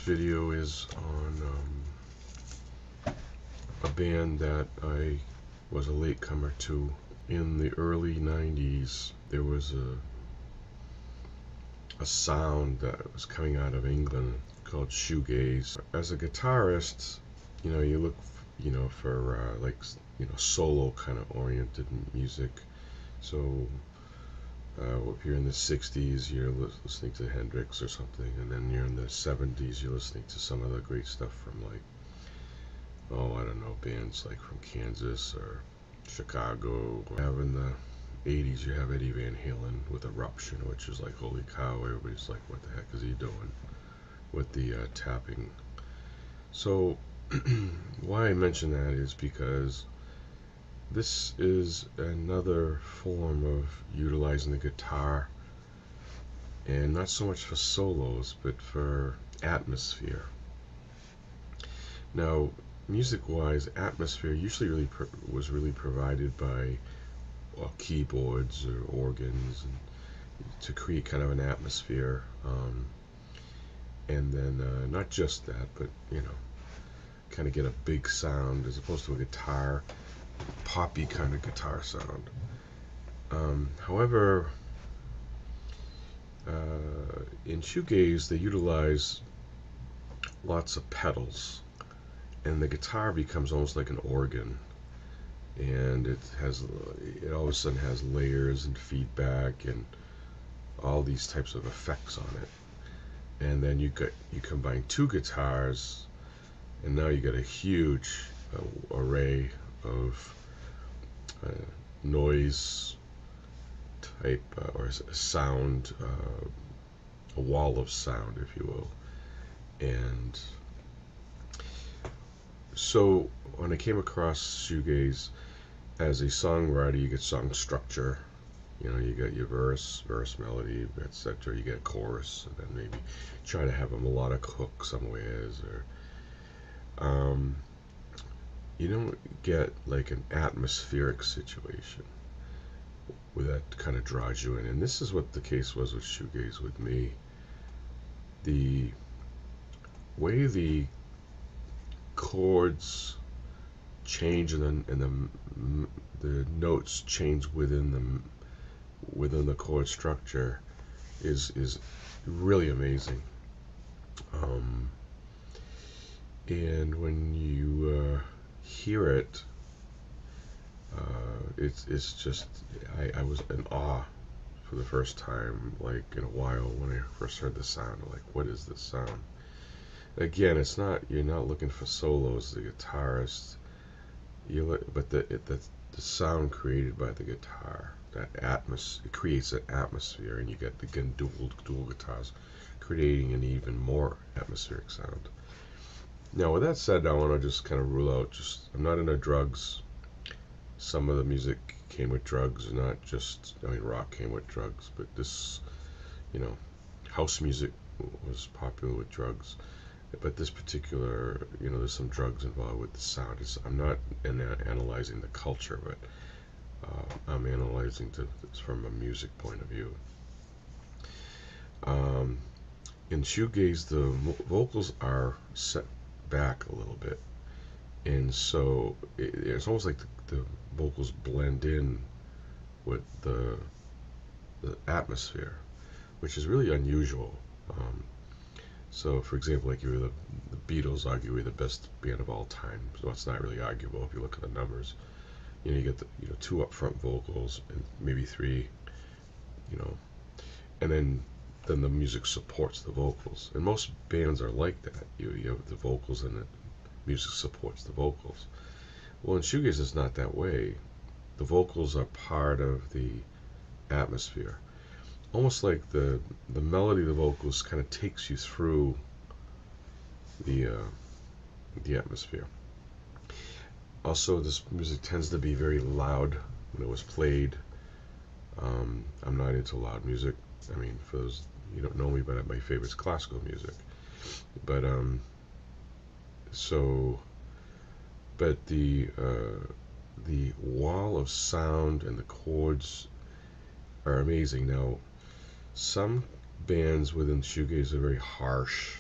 video is on a band that I was a latecomer to. In the early 90s, there was a sound that was coming out of England called Shoegaze. As a guitarist, you look, for solo kind of oriented music. So if you're in the 60s, you're listening to Hendrix or something, and then you're in the 70s, you're listening to some of the great stuff from I don't know, bands like from Kansas or Chicago. In the 80s, you have Eddie Van Halen with Eruption, which is like, holy cow, everybody's like, what the heck is he doing with the tapping? So why I mention that is because this is another form of utilizing the guitar, and not so much for solos, but for atmosphere. Now, music-wise, atmosphere usually was really provided by keyboards or organs, and to create kind of an atmosphere. And then not just that, but kind of get a big sound as opposed to a guitar, poppy kind of guitar sound. However, in shoegaze they utilize lots of pedals, and the guitar becomes almost like an organ, and it all of a sudden has layers and feedback and all these types of effects on it. And then you combine two guitars, and now you get a huge array of noise type or sound, a wall of sound, if you will. And so when I came across shoegaze as a songwriter, you get song structure. You got your verse melody, etc. You get chorus, and then maybe try to have a melodic hook somewheres, or you don't get like an atmospheric situation where that kind of draws you in. And this is what the case was with shoegaze with me. The way the chords change and the notes change within the chord structure is really amazing. And when you hear it, it's just, I was in awe for the first time, like in a while, when I first heard the sound. Like, what is this sound? Again, you're not looking for solos, the guitarist. But the sound created by the guitar, that it creates an atmosphere, and you get again dual guitars creating an even more atmospheric sound. Now, with that said, I want to just kind of rule out, I'm not into drugs. Some of the music came with drugs, not just, rock came with drugs, but this, house music was popular with drugs. But this particular, there's some drugs involved with the sound. I'm not analyzing the culture, but I'm analyzing this from a music point of view. In shoegaze, the vocals are set back a little bit, and so it's almost like the vocals blend in with the atmosphere, which is really unusual. So, for example, like the Beatles arguably the best band of all time. So it's not really arguable if you look at the numbers. You get the two upfront vocals and maybe three, and then the music supports the vocals. And most bands are like that. You have the vocals and the music supports the vocals. Well, in shoegaze it's not that way. The vocals are part of the atmosphere. Almost like the melody of the vocals kind of takes you through the atmosphere. Also, this music tends to be very loud when it was played. I'm not into loud music. For those you don't know me, but my favorite is classical music. But the wall of sound and the chords are amazing. Now, some bands within shoegaze are very harsh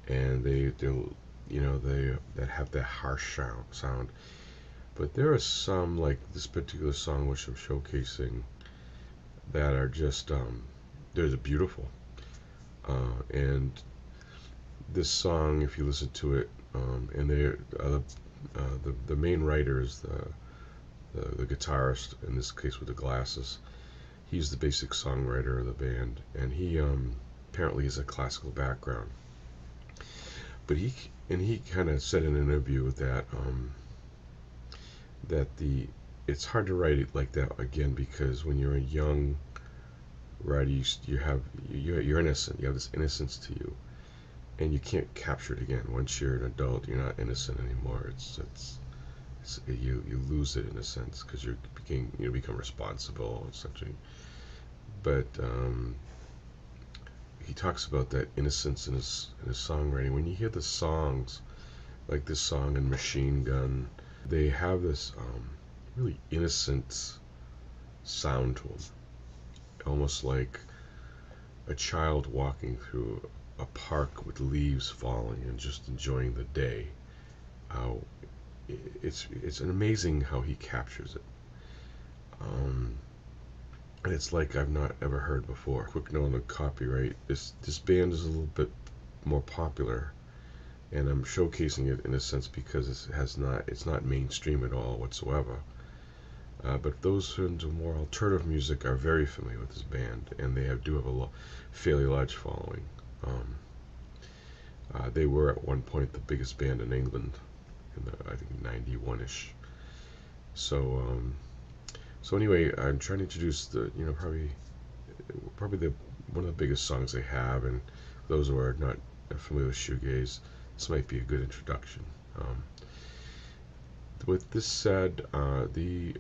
and they that have that harsh sound. But there are some, like this particular song which I'm showcasing, that are just they're beautiful. And this song, if you listen to it, and they're the main writer is the guitarist, in this case with the glasses. He's the basic songwriter of the band, and he apparently has a classical background. But he kind of said in an interview that it's hard to write it like that again, because when you're a young writer, you're innocent. You have this innocence to you, and you can't capture it again. Once you're an adult, you're not innocent anymore. You lose it in a sense, because you become responsible essentially. But he talks about that innocence in his songwriting. When you hear the songs, like this song and Machine Gun, they have this really innocent sound to them, almost like a child walking through a park with leaves falling and just enjoying the day. It's amazing how he captures it. And it's like I've not ever heard before. Quick note on the copyright: this band is a little bit more popular, and I'm showcasing it in a sense because it's not mainstream at all whatsoever. But those who are into more alternative music are very familiar with this band, and they do have a fairly large following. They were at one point the biggest band in England, in the, I think, 91ish. So anyway, I'm trying to introduce the probably the one of the biggest songs they have, and those who are not familiar with shoegaze, this might be a good introduction. With this said, the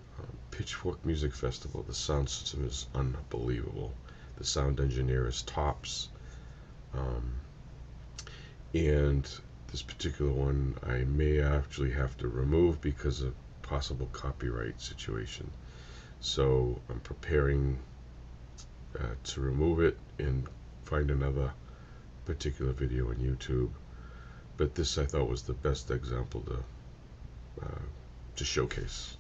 Pitchfork Music Festival, the sound system is unbelievable. The sound engineer is tops, and this particular one I may actually have to remove because of possible copyright situation. So I'm preparing to remove it and find another particular video on YouTube. But this I thought was the best example to showcase.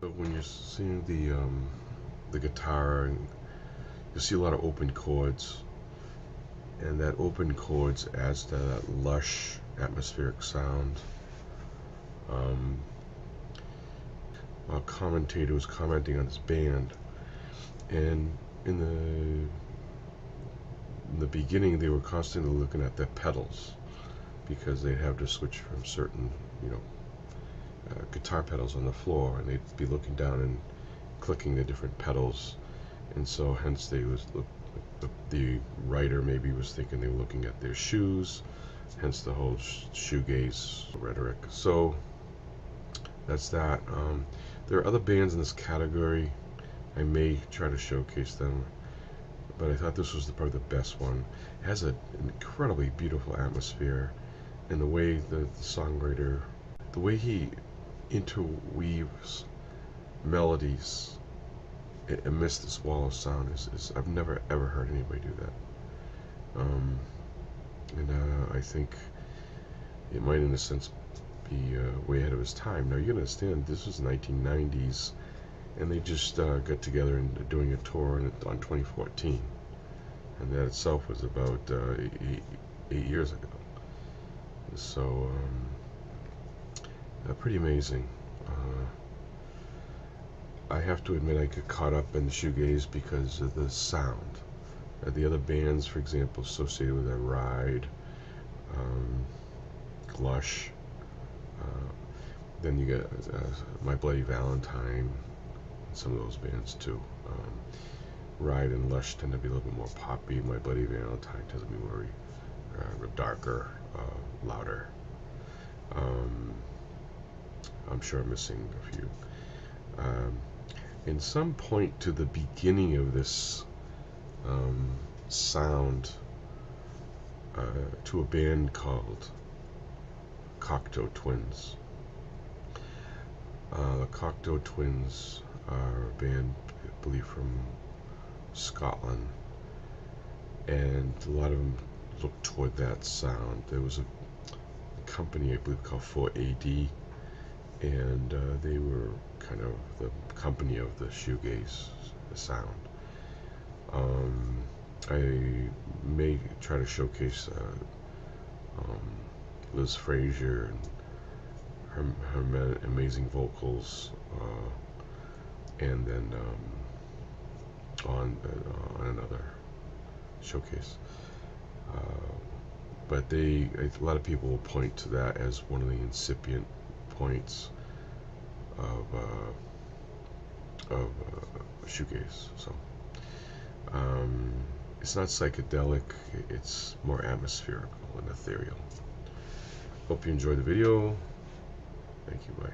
But when you're seeing the guitar, you see a lot of open chords, and that open chords adds to that lush atmospheric sound. A commentator was commenting on this band, and in the beginning they were constantly looking at their pedals, because they'd have to switch from certain, guitar pedals on the floor, and they'd be looking down and clicking the different pedals, and so hence the writer maybe was thinking they were looking at their shoes, hence the whole shoegaze rhetoric. So that's that. There are other bands in this category. I may try to showcase them, but I thought this was probably the best one. It has an incredibly beautiful atmosphere, and the way the songwriter, the way he interweaves melodies amidst this wall of sound is I've never ever heard anybody do that. I think it might, in a sense, be way ahead of his time. Now you gotta understand, this was 1990s, and they just got together and doing a tour on 2014, and that itself was about 8 years ago. So pretty amazing. I have to admit I get caught up in the shoegaze because of the sound. The other bands, for example, associated with that, Ride, Lush, then you get My Bloody Valentine, some of those bands too. Ride and Lush tend to be a little bit more poppy. My Bloody Valentine tends to be more darker, louder. I'm sure I'm missing a few. In some point to the beginning of this sound, to a band called Cocteau Twins. The Cocteau Twins are a band, I believe, from Scotland, and a lot of them look toward that sound. There was a company, I believe, called 4AD, and they were kind of the company of the shoegaze sound. I may try to showcase Liz Frazier and her amazing vocals, and then on another showcase. But a lot of people will point to that as one of the incipient points of shoegaze. So it's not psychedelic, it's more atmospherical and ethereal. Hope you enjoyed the video. Thank you, bye.